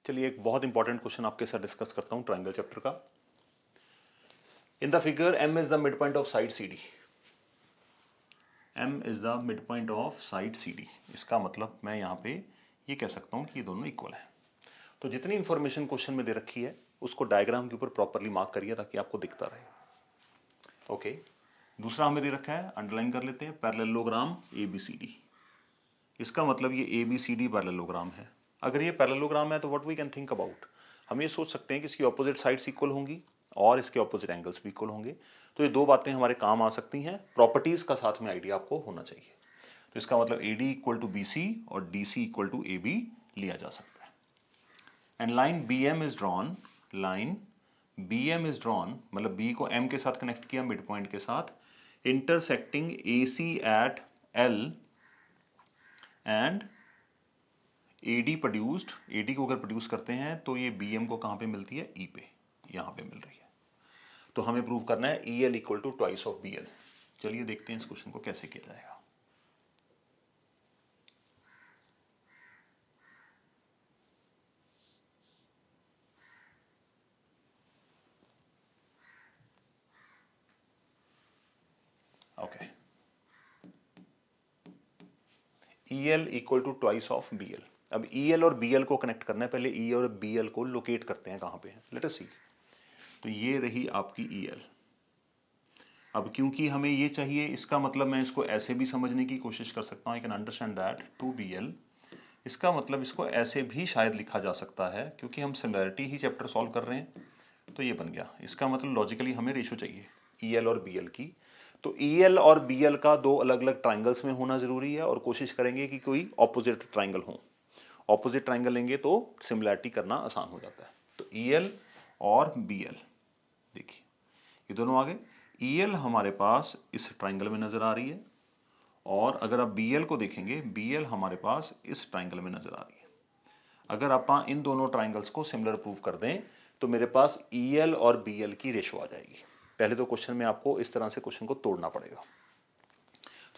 चलिए एक बहुत इंपॉर्टेंट क्वेश्चन आपके साथ डिस्कस करता हूं ट्राइंगल चैप्टर का। In the figure m is the mid point of side CD। m is the mid point of side CD। इसका मतलब मैं यहां पे ये कह सकता हूं कि ये दोनों इक्वल है। तो जितनी इंफॉर्मेशन क्वेश्चन में दे रखी है उसको डायग्राम के ऊपर प्रॉपरली मार्क करिए ताकि आपको दिखता रहे। ओके, दूसरा हमें दे रखा है, अंडरलाइन कर लेते हैं, पैरेललोग्राम ABCD। इसका मतलब ये ABCD पैरेललोग्राम है। अगर ये पैरेललोग्राम है तो what we can think about, हम ये सोच सकते हैं कि इसकी ऑपोजिट साइड्स इक्वल होंगी और इसके ऑपोजिट एंगल्स भी इक्वल होंगे। तो ये दो बातें हमारे काम आ सकती हैं, प्रॉपर्टीज का साथ में आइडिया आपको होना चाहिए। तो इसका मतलब AD इक्वल टू BC और DC इक्वल टू AB लिया जा सकता है। And line BM is drawn, line BM is drawn मतलब B को M के साथ कनेक्ट किया मिड पॉइंट के साथ, intersecting AC at L and AD produced, AD को अगर प्रोड्यूस करते हैं तो ये BM को कहां पे मिलती है, E पे, यहां पे मिल रही है। तो हमें प्रूव करना है EL equal to twice of BL। चलिए देखते हैं इस क्वेश्चन को कैसे किया जाएगा। Okay, EL equal to twice of BL। अब EL और BL को कनेक्ट करना है, पहले E और BL को लोकेट करते हैं कहां पे है, लेट अस सी। तो ये रही आपकी EL। अब क्योंकि हमें ये चाहिए, इसका मतलब मैं इसको ऐसे भी समझने की कोशिश कर सकता हूँ, I can understand that 2BL। इसका मतलब इसको ऐसे भी शायद लिखा जा सकता है, क्योंकि हम सिमिलैरिटी ही चैप्टर सॉल्व कर रहे हैं। तो ये बन गया, इसका मतलब लॉजिकली हमें रेशो चाहिए EL और BL की। तो EL और BL का दो अलग अलग ट्राइंगल्स में होना जरूरी है और कोशिश करेंगे कि कोई ऑपोजिट ट्राइंगल हो। ऑपोजिट ट्राइंगल लेंगे तो सिमिलैरिटी करना आसान हो जाता है। तो EL और BL, देखिए ये दोनों आ गए। EL हमारे पास इस ट्राइंगल में नजर आ रही है और अगर आप BL को देखेंगे, BL हमारे पास इस ट्राइंगल में नजर आ रही है। अगर आप इन दोनों ट्राइंगल्स को सिमिलर प्रूव कर दें तो मेरे पास EL और BL की रेशो आ जाएगी। पहले तो क्वेश्चन में आपको इस तरह से क्वेश्चन को तोड़ना पड़ेगा।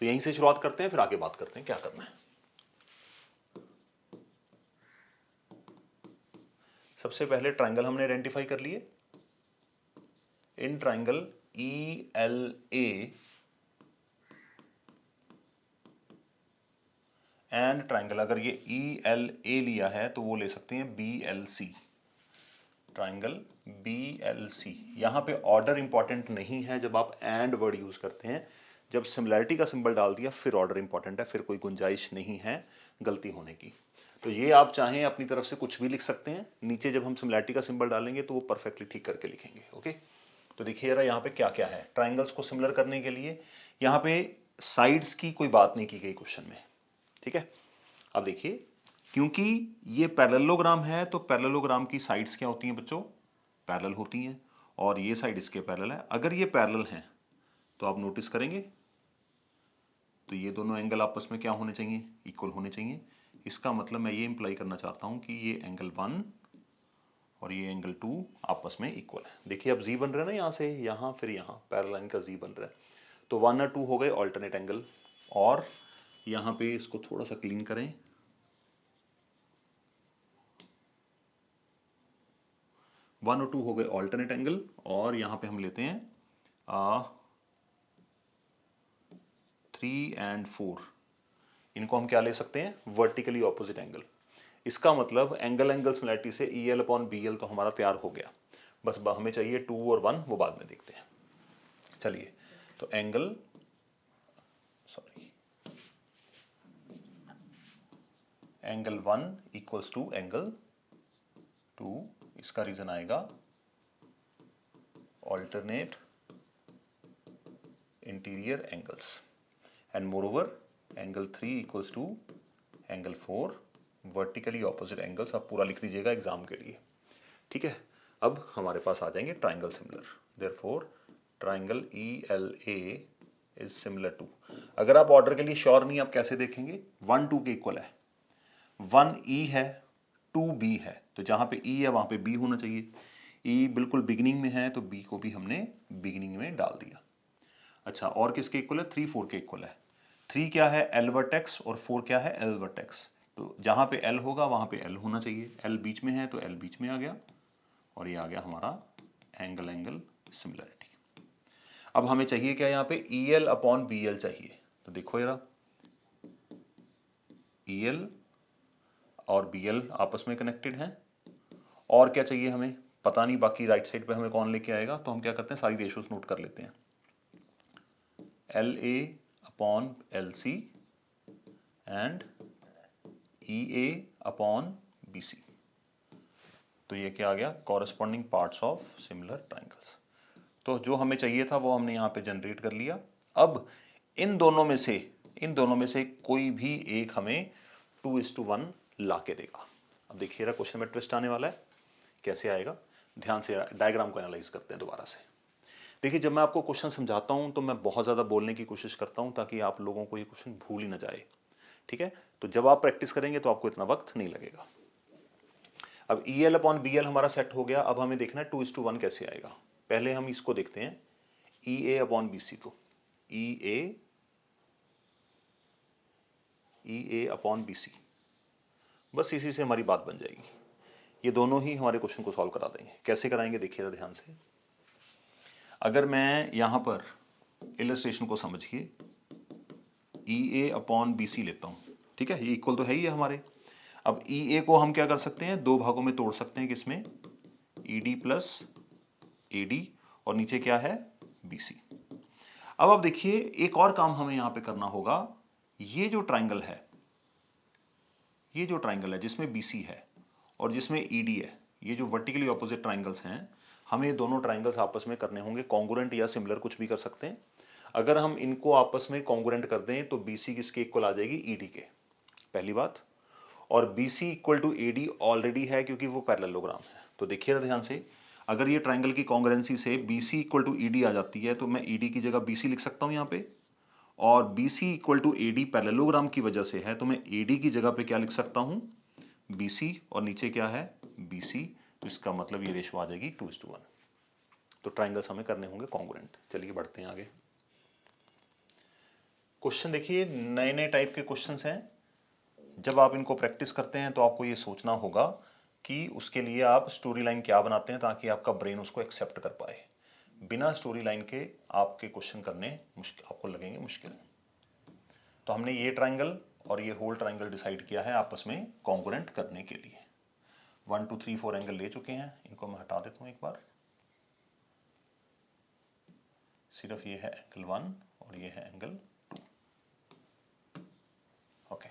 तो यहीं से शुरुआत करते हैं, फिर आगे बात करते हैं क्या करना है। सबसे पहले ट्राइंगल हमने आइडेंटिफाई कर लिए। In triangle ELA and triangle, अगर ये ELA लिया है तो वो ले सकते हैं BLC, ट्राइंगल BLC। यहां पे ऑर्डर इंपॉर्टेंट नहीं है जब आप एंड वर्ड यूज करते हैं। जब सिमिलैरिटी का सिंबल डाल दिया फिर ऑर्डर इंपॉर्टेंट है, फिर कोई गुंजाइश नहीं है गलती होने की। तो ये आप चाहें अपनी तरफ से कुछ भी लिख सकते हैं, नीचे जब हम सिमिलैरिटी का सिंबल डालेंगे तो वो परफेक्टली ठीक करके लिखेंगे। ओके, तो देखिए जरा यहाँ पे क्या क्या है ट्राइंगल्स को सिमिलर करने के लिए। यहाँ पे साइड्स की कोई बात नहीं की गई क्वेश्चन में, ठीक है। अब देखिए, क्योंकि ये पैरेललोग्राम है तो पैरेललोग्राम की साइड्स क्या होती हैं बच्चों, पैरेलल होती हैं, और ये साइड इसके पैरेलल है। अगर ये पैरेलल हैं तो आप नोटिस करेंगे तो ये दोनों एंगल आपस में क्या होने चाहिए, इक्वल होने चाहिए। इसका मतलब मैं ये इंप्लाई करना चाहता हूं कि ये एंगल 1 और ये एंगल 2 आपस में इक्वल है। देखिए अब जी बन रहा है ना, यहाँ से यहाँ फिर यहाँ पैरेलल लाइन का जी बन रहा है। तो 1 और 2 हो गए ऑल्टरनेट एंगल, और यहाँ पे इसको थोड़ा सा क्लीन करें। 1 और 2 हो गए ऑल्टरनेट एंगल, और यहाँ पे हम लेते हैं 3 एंड 4। इनको हम क्या ले सकते हैं, वर्टिकली ऑपोजिट एंगल। इसका मतलब एंगल एंगल सिमिलैरिटी से EL अपॉन BL तो हमारा तैयार हो गया। बस हमें चाहिए 2 और 1, वो बाद में देखते हैं। चलिए, तो angle angle 1 equals to angle 2। इसका रीजन आएगा alternate interior angles, and moreover angle 3 equals to angle 4, vertically opposite angles. आप पूरा लिख दीजिएगा एग्जाम के लिए, ठीक है। अब हमारे पास आ जाएंगे triangle similar, therefore triangle ELA is similar to. अगर आप ऑर्डर के लिए श्योर नहीं, आप कैसे देखेंगे, 1 2 के इक्वल है, 1 E है 2 B है, तो जहां पे E है वहां पे B होना चाहिए। E बिल्कुल बिगिनिंग में है तो B को भी हमने बिगिनिंग में डाल दिया। अच्छा, और किसके इक्वल है, 3 4 के इक्वल है। 3 क्या है, L वर्टेक्स, और 4 क्या है, L वर्टेक्स। तो जहाँ पे एल होगा वहाँ पे एल होना चाहिए, एल बीच में है तो एल बीच में आ गया, और ये आ गया हमारा एंगल एंगल सिमिलरिटी। अब हमें चाहिए क्या यहाँ पे, E L upon B L चाहिए। तो देखो यार, ई एल और बी एल आपस में कनेक्टेड हैं, और क्या चाहिए हमें पता नहीं, बाकी राइट साइड पे हमें कौन लेके आएगा, तो हम क्या करते हैं सारी रेशियोज नोट कर लेते हैं। L A upon L C and E A upon B C. तो ये क्या आ गया, corresponding parts of similar triangles. तो जो हमें चाहिए था वो हमने यहाँ पे जनरेट कर लिया। अब इन दोनों में से कोई भी एक हमें 2:1 ला के देगा। अब देखिएगा क्वेश्चन में ट्विस्ट आने वाला है, कैसे आएगा, ध्यान से डायग्राम को एनालाइज करते हैं दोबारा से। देखिए, जब मैं आपको क्वेश्चन समझाता हूं तो मैं बहुत ज़्यादा बोलने की कोशिश करता हूं ताकि आप लोगों को ये क्वेश्चन भूल ही ना जाए, ठीक है। तो जब आप प्रैक्टिस करेंगे तो आपको इतना वक्त नहीं लगेगा। अब E L upon B L हमारा सेट हो गया। अब हमें देखना है 2:1 कैसे आएगा। पहले हम इसको देखते हैं, ई ए अपॉन बी सी को, ई ए अपॉन बी सी, बस इसी से हमारी बात बन जाएगी। ये दोनों ही हमारे क्वेश्चन को सॉल्व करा देंगे। कैसे कराएंगे देखिएगा ध्यान से। अगर मैं यहां पर इलस्ट्रेशन को समझिए, ई ए अपॉन बी सी लेता हूं, ठीक है, ये इक्वल तो है ही है हमारे। अब ई ए को हम क्या कर सकते हैं, दो भागों में तोड़ सकते हैं, किसमें, ई डी प्लस ए डी, और नीचे क्या है, बी सी। अब आप देखिए, एक और काम हमें यहां पे करना होगा। ये जो ट्राइंगल है जिसमें बी सी है और जिसमें ई डी है, ये जो वर्टिकली ऑपोजिट ट्राइंगल्स हैं, हमें दोनों ट्राइंगल्स आपस में करने होंगे कॉन्ग्रुएंट या सिमिलर, कुछ भी कर सकते हैं। अगर हम इनको आपस में कॉन्ग्रुएंट कर दें तो बी सी किसके इक्वल आ जाएगी, ई डी के, पहली बात। और B C equal to A D already है क्योंकि वो पैरेललोग्राम है। तो देखिएगा ध्यान से, अगर ये ट्राइंगल की कॉन्ग्रुएंसी से B C equal to E D आ जाती है तो मैं ई डी की जगह बी सी लिख सकता हूँ यहाँ पे, और B C equal to A D parallelogram की वजह से है तो मैं ए डी की जगह पे क्या लिख सकता हूँ, बी सी, और नीचे क्या है, बी सी। तो इसका मतलब ये रेशो आ जाएगी 2:1। तो ट्राइंगल्स हमें करने होंगे कॉन्ग्रुएंट। चलिए बढ़ते हैं आगे। क्वेश्चन देखिए, नए नए टाइप के क्वेश्चंस हैं। जब आप इनको प्रैक्टिस करते हैं तो आपको ये सोचना होगा कि उसके लिए आप स्टोरी लाइन क्या बनाते हैं ताकि आपका ब्रेन उसको एक्सेप्ट कर पाए। बिना स्टोरी लाइन के आपके क्वेश्चन करने मुश्किल, आपको लगेंगे मुश्किल। तो हमने ये ट्राइंगल और ये होल ट्राइंगल डिसाइड किया है आपस में कॉन्ग्रुएंट करने के लिए। 1 2 3 4 एंगल ले चुके हैं, इनको मैं हटा देता हूं एक बार। सिर्फ ये है एंगल 1 और ये है एंगल 2। ओके,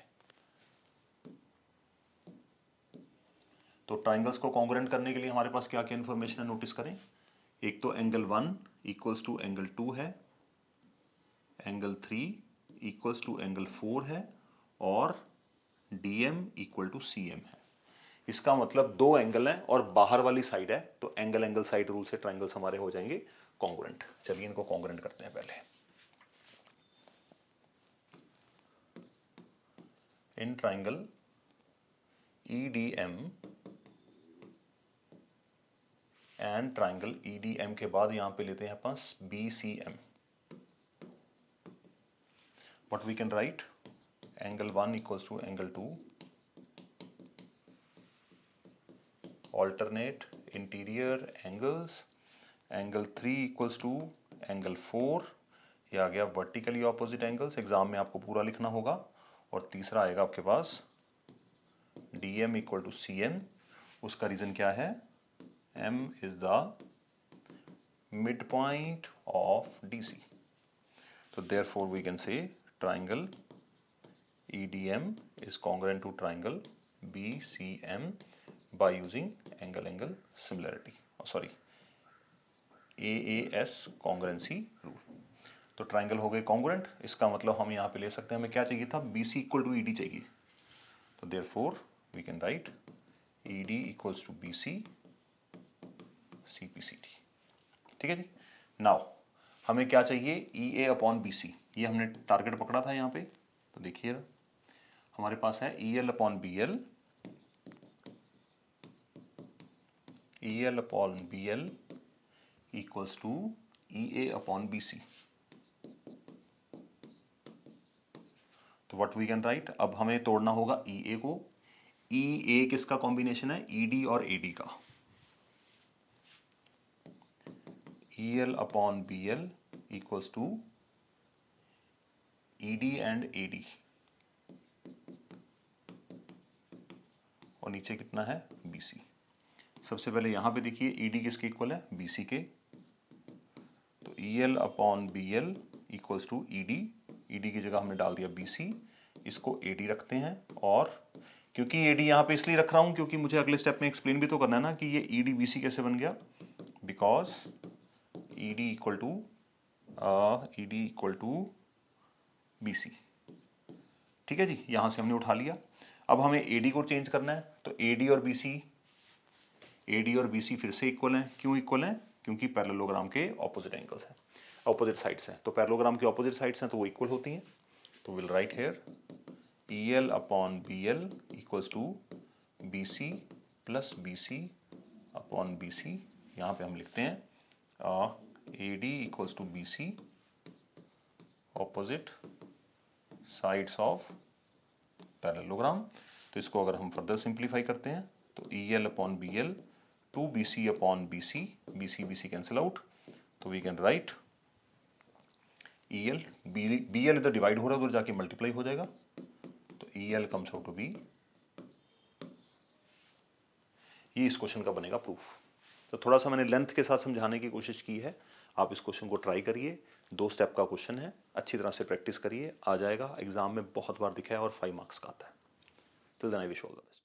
तो ट्राइंगल्स को कॉन्ग्रुएंट करने के लिए हमारे पास क्या क्या इंफॉर्मेशन है, नोटिस करें। एक तो एंगल 1 इक्वल्स टू एंगल 2 है, एंगल 3 इक्वल्स टू एंगल 4 है, और डीएम इक्वल टू सीएम है। इसका मतलब दो एंगल हैं और बाहर वाली साइड है, तो एंगल एंगल साइड रूल से ट्राइंगल्स हमारे हो जाएंगे कॉन्ग्रुएंट। चलिए इनको कॉन्ग्रुएंट करते हैं पहले। In triangle EDM and triangle EDM के बाद यहां पे लेते हैं अपन BCM. What we can write, angle 1 equals to angle 2, alternate interior angles, angle 3 equals to angle 4, ये आ गया वर्टिकली ऑपोजिट एंगल्स, एग्जाम में आपको पूरा लिखना होगा। और तीसरा आएगा आपके पास डीएम इक्वल टू सीएम। उसका रीजन क्या है, M is the mid point of DC. तो therefore we can say triangle EDM is congruent to triangle BCM by using angle similarity, sorry, AAS congruency rule। तो triangle हो गए congruent. इसका मतलब हम यहाँ पे ले सकते हैं, हमें क्या चाहिए था, BC इक्वल टू ED चाहिए। तो therefore we can write ED equals to BC CPCD। ठीक है जी। नाउ हमें क्या चाहिए, EA अपॉन BC। ये हमने टारगेट पकड़ा था यहाँ पे। तो देखिए हमारे पास है EL upon BL, EL upon BL equals to EA upon BC। तो व्हाट वी कैन राइट, अब हमें तोड़ना होगा ई ए को। ई ए किसका कॉम्बिनेशन है, ई डी और ए डी का। E L upon B L equals to E D and A D, और नीचे कितना है, बी सी। सबसे पहले यहां पे देखिए ई डी किसके इक्वल है, बी सी के। तो E L upon B L equals to E D की जगह हमने डाल दिया बी सी, इसको ए डी रखते हैं। और क्योंकि ए डी यहाँ पे इसलिए रख रहा हूं क्योंकि मुझे अगले स्टेप में एक्सप्लेन भी तो करना है ना कि ये ई डी बी सी कैसे बन गया, because E D equal to B C. ठीक है जी, यहां से हमने उठा लिया। अब हमें ए डी को चेंज करना है, तो ए डी और बी सी फिर से इक्वल हैं। क्यों इक्वल हैं, क्योंकि पैरेललोग्राम के ऑपोजिट एंगल्स हैं, ऑपोजिट साइड्स हैं। तो पैरेललोग्राम के ऑपोजिट साइड्स हैं तो वो इक्वल होती हैं। तो we'll write here E L upon B L equals to B C plus B C upon B C. यहाँ पे हम लिखते हैं A D equals to B C, opposite sides of parallelogram. तो इसको अगर हम फर्दर सिंप्लीफाई करते हैं तो E L upon B L to B C upon B C cancel out. तो we can write E L, B L इधर divide हो रहा है उधर जाके मल्टीप्लाई हो जाएगा। तो E L comes out to B, ये इस क्वेश्चन का बनेगा प्रूफ। तो थोड़ा सा मैंने लेंथ के साथ समझाने की कोशिश की है, आप इस क्वेश्चन को ट्राई करिए। 2 स्टेप का क्वेश्चन है, अच्छी तरह से प्रैक्टिस करिए, आ जाएगा। एग्जाम में बहुत बार दिखा है और 5 मार्क्स का आता है। Till then I wish all the best.